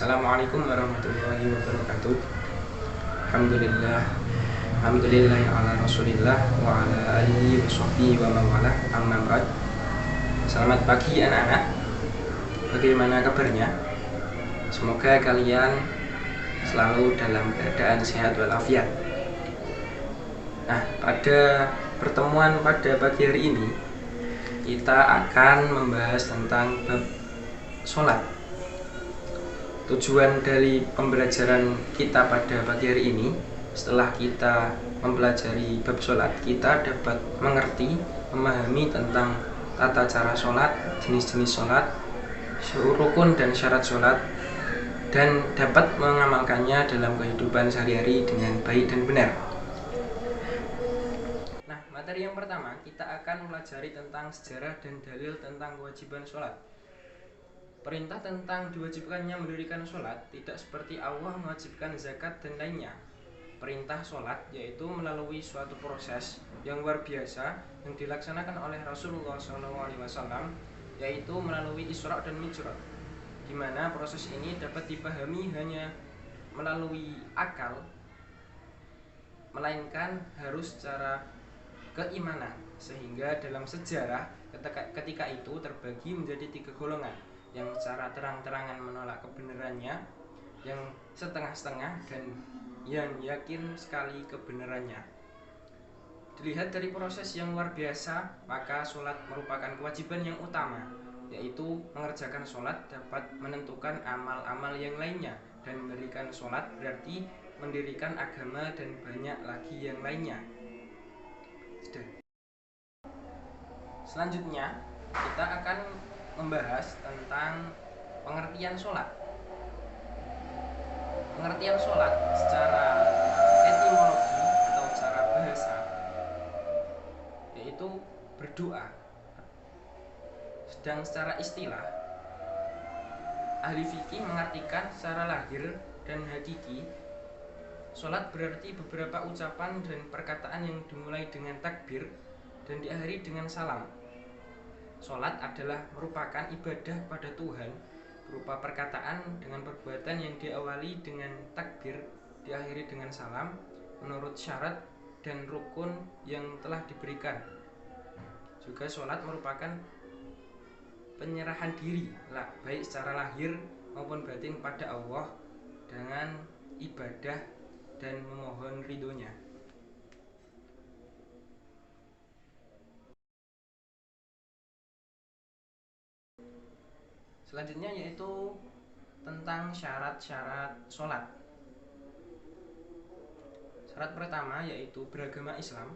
Assalamualaikum warahmatullahi wabarakatuh. Alhamdulillah. Alhamdulillah ala Rasulillah wa ala alihi wa sahbihi wa mawala. Amma ba'd. Selamat pagi anak-anak. Bagaimana kabarnya? Semoga kalian selalu dalam keadaan sehat walafiat. Nah, pada pertemuan pada pagi hari ini kita akan membahas tentang bab sholat. Tujuan dari pembelajaran kita pada pagi hari ini, setelah kita mempelajari bab sholat, kita dapat mengerti, memahami tentang tata cara sholat, jenis-jenis sholat, rukun dan syarat sholat, dan dapat mengamalkannya dalam kehidupan sehari-hari dengan baik dan benar. Nah, materi yang pertama, kita akan mempelajari tentang sejarah dan dalil tentang kewajiban sholat. Perintah tentang diwajibkannya mendirikan sholat tidak seperti Allah mewajibkan zakat dan lainnya. Perintah sholat yaitu melalui suatu proses yang luar biasa yang dilaksanakan oleh Rasulullah SAW, yaitu melalui Isra dan Mi'raj, di mana proses ini dapat dipahami hanya melalui akal, melainkan harus secara keimanan. Sehingga dalam sejarah ketika itu terbagi menjadi 3 golongan, yang secara terang-terangan menolak kebenarannya, yang setengah-setengah, dan yang yakin sekali kebenarannya. Dilihat dari proses yang luar biasa, maka sholat merupakan kewajiban yang utama, yaitu mengerjakan sholat dapat menentukan amal-amal yang lainnya, dan mendirikan sholat berarti mendirikan agama dan banyak lagi yang lainnya. Selanjutnya kita akan membahas tentang pengertian sholat. Pengertian sholat secara etimologi atau secara bahasa yaitu berdoa. Sedang secara istilah, ahli fikih mengartikan secara lahir dan hakiki, sholat berarti beberapa ucapan dan perkataan yang dimulai dengan takbir dan diakhiri dengan salam. Sholat adalah merupakan ibadah pada Tuhan berupa perkataan dengan perbuatan yang diawali dengan takbir, diakhiri dengan salam, menurut syarat dan rukun yang telah diberikan. Juga sholat merupakan penyerahan diri, baik secara lahir maupun batin pada Allah dengan ibadah dan memohon ridhonya. Selanjutnya yaitu tentang syarat-syarat sholat. Syarat pertama yaitu beragama Islam.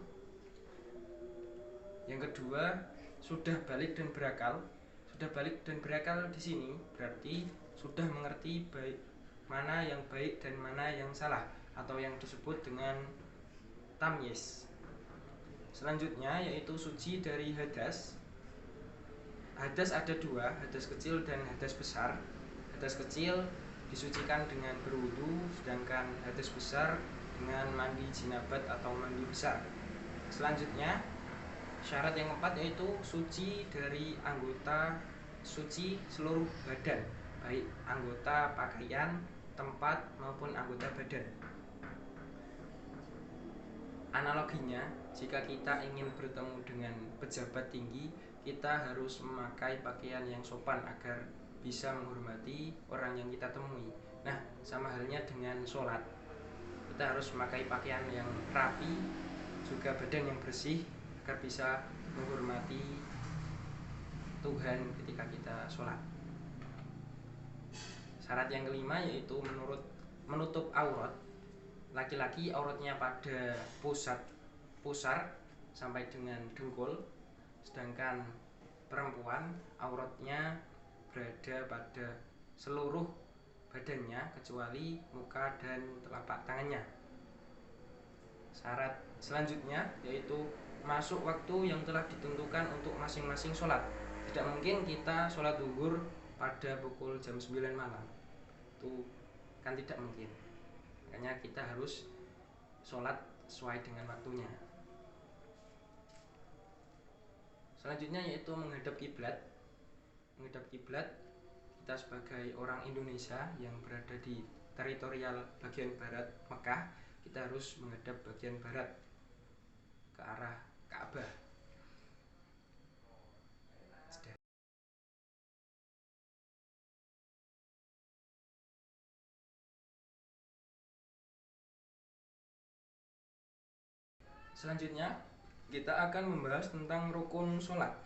Yang kedua, sudah balik dan berakal. Sudah balik dan berakal di sini berarti sudah mengerti baik mana yang baik dan mana yang salah, atau yang disebut dengan tamyiz. Selanjutnya yaitu suci dari hadas. Hadas ada 2, hadas kecil dan hadas besar. Hadas kecil disucikan dengan berwudu, sedangkan hadas besar dengan mandi jinabat atau mandi besar. Selanjutnya syarat yang keempat yaitu suci dari anggota, suci seluruh badan, baik anggota pakaian, tempat maupun anggota badan. Analoginya, jika kita ingin bertemu dengan pejabat tinggi, kita harus memakai pakaian yang sopan agar bisa menghormati orang yang kita temui. Nah, sama halnya dengan sholat, kita harus memakai pakaian yang rapi, juga badan yang bersih, agar bisa menghormati Tuhan ketika kita sholat. Syarat yang kelima yaitu menutup aurat. Laki-laki auratnya pada pusar sampai dengan dengkul, sedangkan perempuan auratnya berada pada seluruh badannya kecuali muka dan telapak tangannya. Syarat selanjutnya yaitu masuk waktu yang telah ditentukan untuk masing-masing sholat. Tidak mungkin kita sholat zuhur pada pukul jam 9 malam, itu kan tidak mungkin. Makanya kita harus sholat sesuai dengan waktunya. Selanjutnya yaitu menghadap kiblat. Menghadap kiblat kita sebagai orang Indonesia yang berada di teritorial bagian barat Mekah, kita harus menghadap bagian barat ke arah Ka'bah. Selanjutnya kita akan membahas tentang rukun sholat.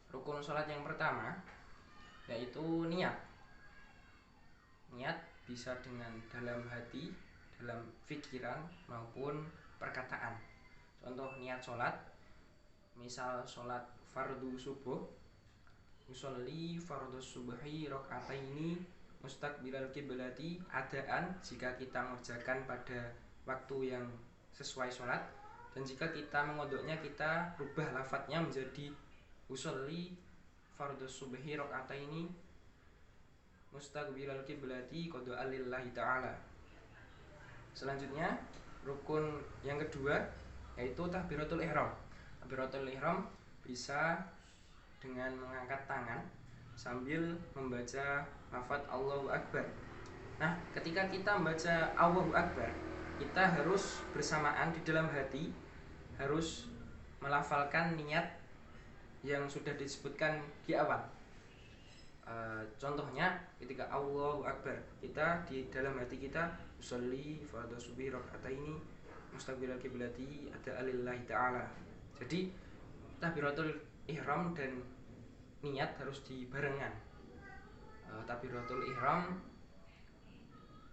Rukun sholat yang pertama yaitu niat. Niat bisa dengan dalam hati, dalam pikiran maupun perkataan. Contoh niat sholat, misal sholat fardu subuh, usolli fardu subuhi rakaataini mustaqbilal kiblati, adaan jika kita mengerjakan pada waktu yang sesuai sholat, dan jika kita mengodoknya kita rubah lafadznya menjadi usolli fardu subuhi rakaataini mustaqbilal kiblati qada'an lillahi ta'ala. Selanjutnya rukun yang kedua yaitu takbiratul ihram. Takbiratul ihram bisa dengan mengangkat tangan sambil membaca lafaz Allahu Akbar. Nah, ketika kita membaca Allahu Akbar, kita harus bersamaan di dalam hati harus melafalkan niat yang sudah disebutkan di awal. Contohnya ketika Allahu Akbar, kita di dalam hati kita usolli fardhu subhi rakaataini mustaqbilal kiblati ada alillahi ta'ala. Jadi takbiratul ihram dan niat harus dibarengkan. Takbiratul ihram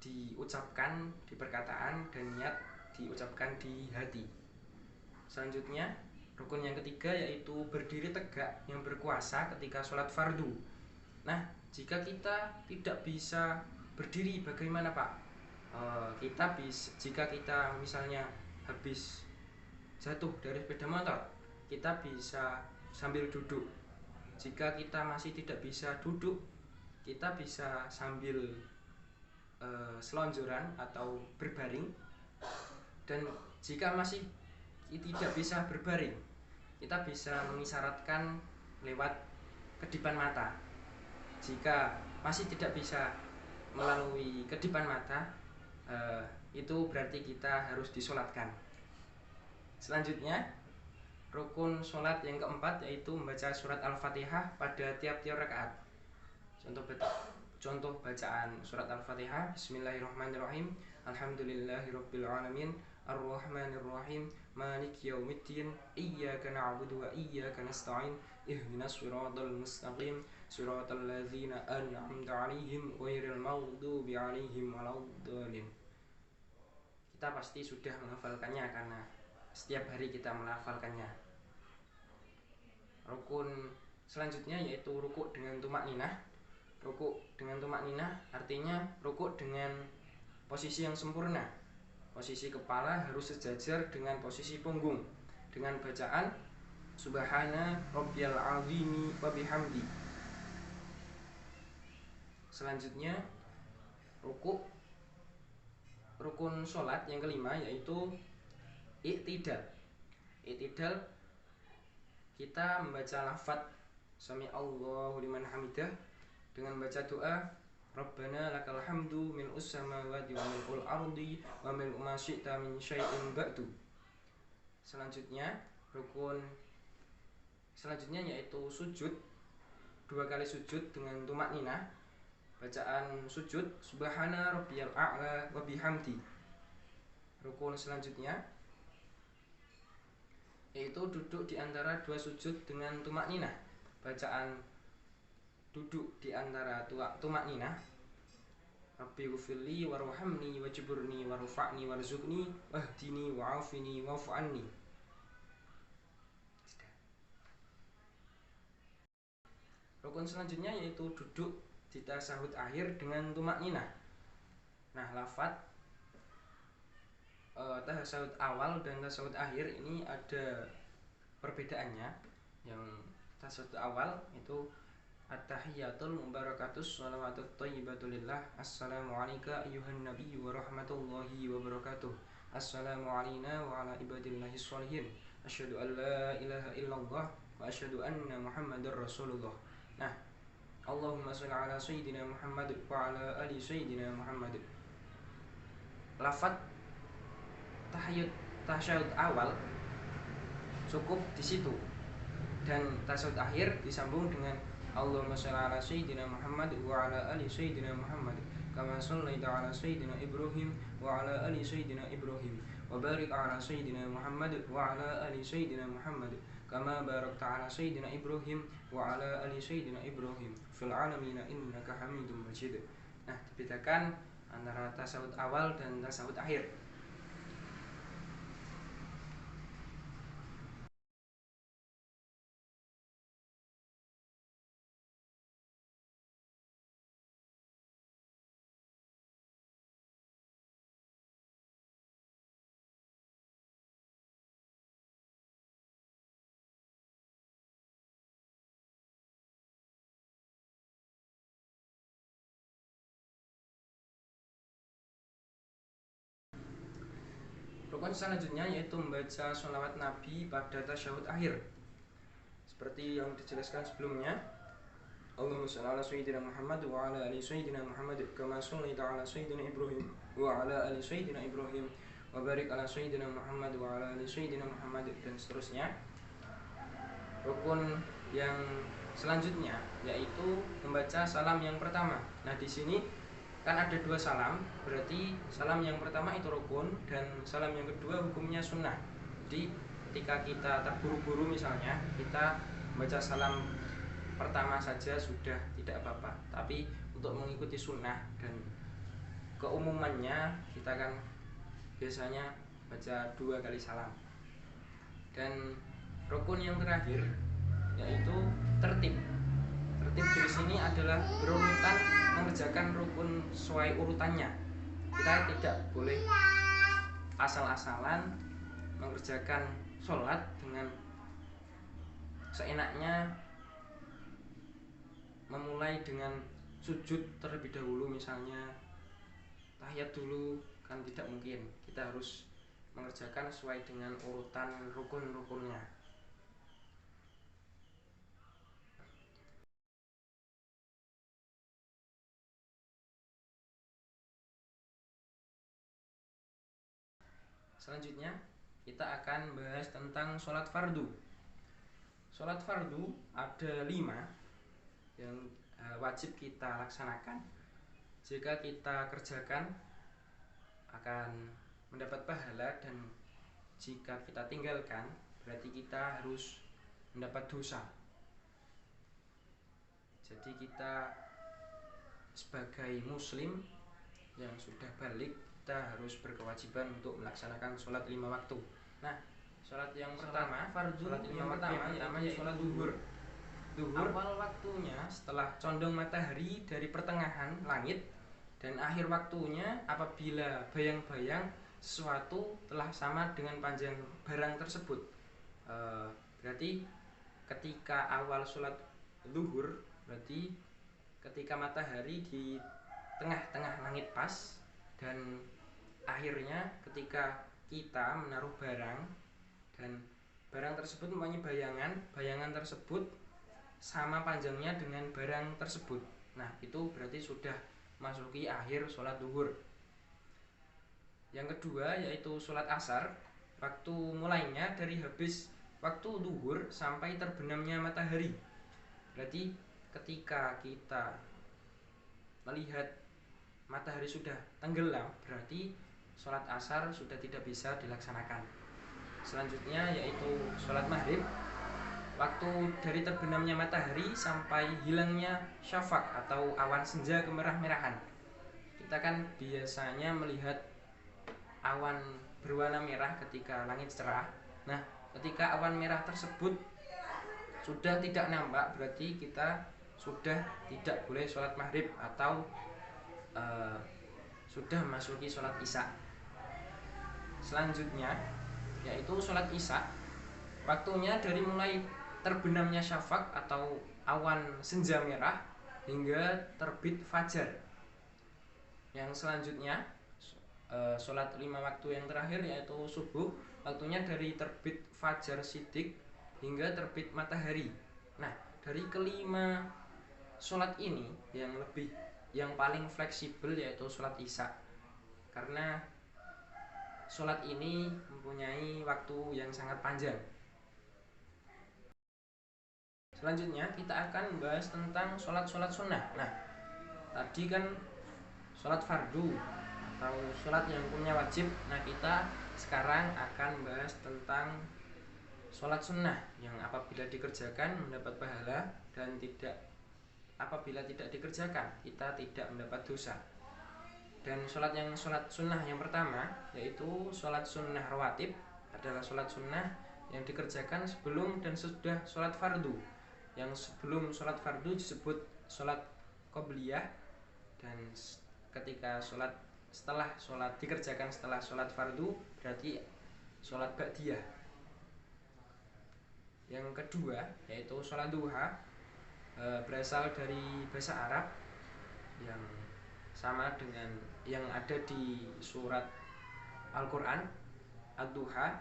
diucapkan di perkataan dan niat diucapkan di hati. Selanjutnya rukun yang ketiga yaitu berdiri tegak yang berkuasa ketika sholat fardu. Nah, jika kita tidak bisa berdiri, bagaimana Pak? Jika kita misalnya habis jatuh dari sepeda motor, kita bisa sambil duduk. Jika kita masih tidak bisa duduk, kita bisa sambil selonjoran atau berbaring. Dan jika masih tidak bisa berbaring, kita bisa mengisyaratkan lewat kedipan mata. Jika masih tidak bisa melalui kedipan mata, itu berarti kita harus disolatkan. Selanjutnya rukun sholat yang keempat yaitu membaca surat Al-Fatihah pada tiap-tiap rakaat. Contoh bacaan surat Al-Fatihah: Bismillahirrahmanirrahim, Alhamdulillahirabbil alamin, Ar-Rahmanirrahim, Maliki yaumiddin, Iyyaka na'budu wa iyyaka nasta'in, Ihdinas siratal mustaqim, siratal ladzina an'amta 'alaihim ghairil maghdubi 'alaihim waladdallin. Kita pasti sudah menghafalkannya karena setiap hari kita melafalkannya. Rukun selanjutnya yaitu rukuk dengan tumakninah. Rukuk dengan tumakninah artinya rukuk dengan posisi yang sempurna. Posisi kepala harus sejajar dengan posisi punggung dengan bacaan Subhana rabbiyal azimi wa bihamdi. Selanjutnya rukun sholat yang kelima yaitu i'tidal. I'tidal kita membaca lafaz Sami Allahu liman hamidah dengan baca doa Rabbana lakal hamdu mil'us samawati wa mil'ul ardi wa mil'u ma syi'ta min syai'in ba'du. Selanjutnya yaitu sujud. 2 kali sujud dengan tumakninah. Bacaan sujud Subhana rabbiyal a'la wa bihamdi. Rukun selanjutnya yaitu duduk di antara 2 sujud dengan tumakninah. Bacaan duduk di antara tumakninah Rabbi ghfirli warhamni wajburni warfa'ni warzuqni wahdini wa'afini wa'fu anni. Rukun selanjutnya yaitu duduk di tasyahud akhir dengan tumakninah. Nah, lafaz tasyahud awal dan tasyahud akhir ini ada perbedaannya. Yang tasyahud awal itu at-tahiyatul mubarakatus shalawatut thayyibatu lillah, assalamu alayka ayyuhan nabiyyu wa rahmatullahi wa barakatuh, assalamu alayna wa ala ibadillahi sholihin, asyhadu an la ilaha illallah wa asyhadu anna muhammadar rasulullah. Nah, Allahumma sholli ala sayyidina Muhammad wa ala ali sayyidina Muhammad. Lafaz tasyahud awal cukup di situ, dan tasyahud akhir disambung dengan Allahumma sholli ala sayyidina Muhammad wa ala ali sayyidina Muhammad kama shallaita ala sayyidina Ibrahim wa ala ali sayyidina Ibrahim wa barik ala sayyidina Muhammad wa ala ali sayyidina Muhammad kama barakta ala sayyidina Ibrahim wa ala ali sayyidina Ibrahim fil alamin innaka Hamidum Majid. Nah, dibedakan antara tasyahud awal dan tasyahud akhir. Rukun selanjutnya yaitu membaca sholawat Nabi pada tasyahud akhir. Seperti yang dijelaskan sebelumnya, Allahumma sholli ala sayyidina Muhammad wa ala ali sayyidina Muhammad kama shallaita ala sayyidina Ibrahim wa ala ali sayyidina Ibrahim wa barik ala sayyidina Muhammad wa ala ali sayyidina Muhammad, dan seterusnya. Rukun yang selanjutnya yaitu membaca salam yang pertama. Nah, di sini kan ada dua salam, berarti salam yang pertama itu rukun dan salam yang kedua hukumnya sunnah. Jadi ketika kita terburu-buru misalnya, kita membaca salam pertama saja sudah tidak apa-apa, tapi untuk mengikuti sunnah dan keumumannya kita kan biasanya baca 2 kali salam. Dan rukun yang terakhir yaitu tertib. Tertib di sini adalah berurutan, mengerjakan rukun sesuai urutannya. Kita tidak boleh asal-asalan mengerjakan sholat dengan seenaknya, memulai dengan sujud terlebih dahulu misalnya, tahiyat dulu, kan tidak mungkin. Kita harus mengerjakan sesuai dengan urutan rukun-rukunnya. Selanjutnya kita akan bahas tentang sholat fardu. Sholat fardu ada 5 yang wajib kita laksanakan. Jika kita kerjakan akan mendapat pahala, dan jika kita tinggalkan berarti kita harus mendapat dosa. Jadi kita sebagai muslim yang sudah balik, kita harus berkewajiban untuk melaksanakan sholat 5 waktu. Nah, sholat yang pertama, fardu yang pertama yaitu sholat duhur. Awal waktunya setelah condong matahari dari pertengahan langit, dan akhir waktunya apabila bayang-bayang sesuatu telah sama dengan panjang barang tersebut. Berarti ketika awal sholat duhur, berarti ketika matahari di tengah-tengah langit pas, dan akhirnya ketika kita menaruh barang dan barang tersebut mempunyai bayangan tersebut sama panjangnya dengan barang tersebut. Nah, itu berarti sudah masuki akhir sholat duhur. Yang kedua yaitu sholat asar. Waktu mulainya dari habis waktu duhur sampai terbenamnya matahari. Berarti ketika kita melihat matahari sudah tenggelam, berarti sholat asar sudah tidak bisa dilaksanakan. Selanjutnya yaitu sholat maghrib. Waktu dari terbenamnya matahari sampai hilangnya syafaq atau awan senja kemerah-merahan. Kita kan biasanya melihat awan berwarna merah ketika langit cerah. Nah, ketika awan merah tersebut sudah tidak nampak, berarti kita sudah tidak boleh sholat maghrib atau sudah masuki sholat isya. Selanjutnya yaitu sholat isya. Waktunya dari mulai terbenamnya syafaq atau awan senja merah hingga terbit fajar. Yang selanjutnya sholat 5 waktu yang terakhir yaitu subuh. Waktunya dari terbit fajar sidik hingga terbit matahari. Nah, dari kelima sholat ini yang paling fleksibel yaitu sholat isya, karena sholat ini mempunyai waktu yang sangat panjang. Selanjutnya kita akan membahas tentang sholat sunnah. Nah, tadi kan sholat fardu atau sholat yang punya wajib. Nah, kita sekarang akan membahas tentang sholat sunnah yang apabila dikerjakan mendapat pahala, dan apabila tidak dikerjakan kita tidak mendapat dosa. Dan sholat sunnah yang pertama yaitu sholat sunnah rawatib, adalah sholat sunnah yang dikerjakan sebelum dan sesudah sholat fardu. Yang sebelum sholat fardu disebut sholat qobliyah, dan ketika dikerjakan setelah sholat fardu berarti sholat ba'diyah. Yang kedua yaitu sholat duha, berasal dari bahasa Arab yang sama dengan yang ada di surat Al-Quran. Ad-duha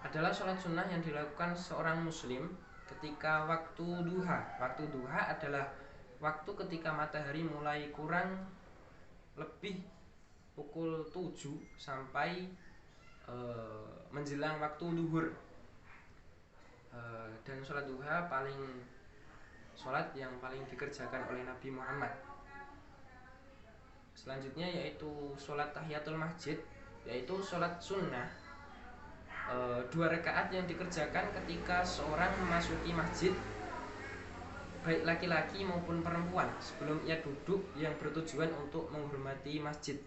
adalah sholat sunnah yang dilakukan seorang muslim ketika waktu duha. Waktu duha adalah waktu ketika matahari mulai kurang lebih pukul 7 sampai menjelang waktu duhur. Dan sholat duha sholat yang paling dikerjakan oleh Nabi Muhammad. Selanjutnya yaitu sholat tahiyatul masjid, yaitu sholat sunnah 2 rakaat yang dikerjakan ketika seorang memasuki masjid, baik laki-laki maupun perempuan, sebelum ia duduk, yang bertujuan untuk menghormati masjid.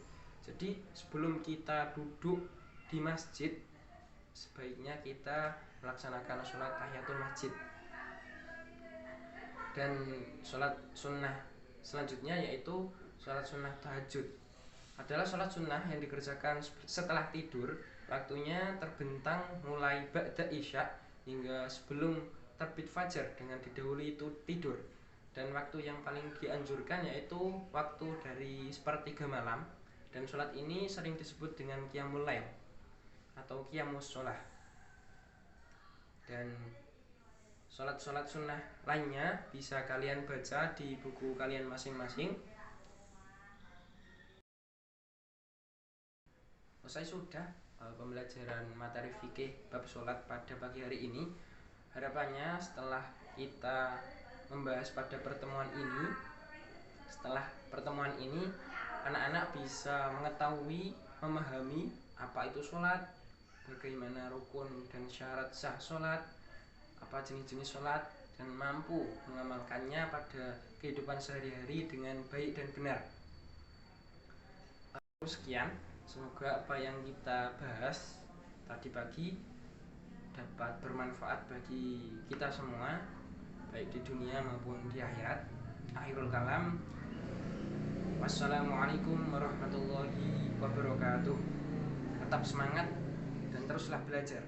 Jadi sebelum kita duduk di masjid, sebaiknya kita melaksanakan sholat tahiyatul masjid. Dan sholat sunnah selanjutnya yaitu sholat sunnah tahajud, adalah sholat sunnah yang dikerjakan setelah tidur. Waktunya terbentang mulai ba'da isya hingga sebelum terbit fajar dengan didahului itu tidur. Dan waktu yang paling dianjurkan yaitu waktu dari sepertiga malam. Dan sholat ini sering disebut dengan qiyamul lail atau qiyamus sholah. Dan sholat sunnah lainnya bisa kalian baca di buku kalian masing-masing. Selesai sudah pembelajaran materi fikih bab sholat pada pagi hari ini. Harapannya setelah kita membahas pada pertemuan ini, anak-anak bisa mengetahui, memahami apa itu sholat, bagaimana rukun dan syarat sah sholat, apa jenis-jenis sholat, dan mampu mengamalkannya pada kehidupan sehari-hari dengan baik dan benar. Sekian, semoga apa yang kita bahas tadi pagi dapat bermanfaat bagi kita semua, baik di dunia maupun di akhirat. Akhirul kalam, wassalamualaikum warahmatullahi wabarakatuh. Tetap semangat dan teruslah belajar.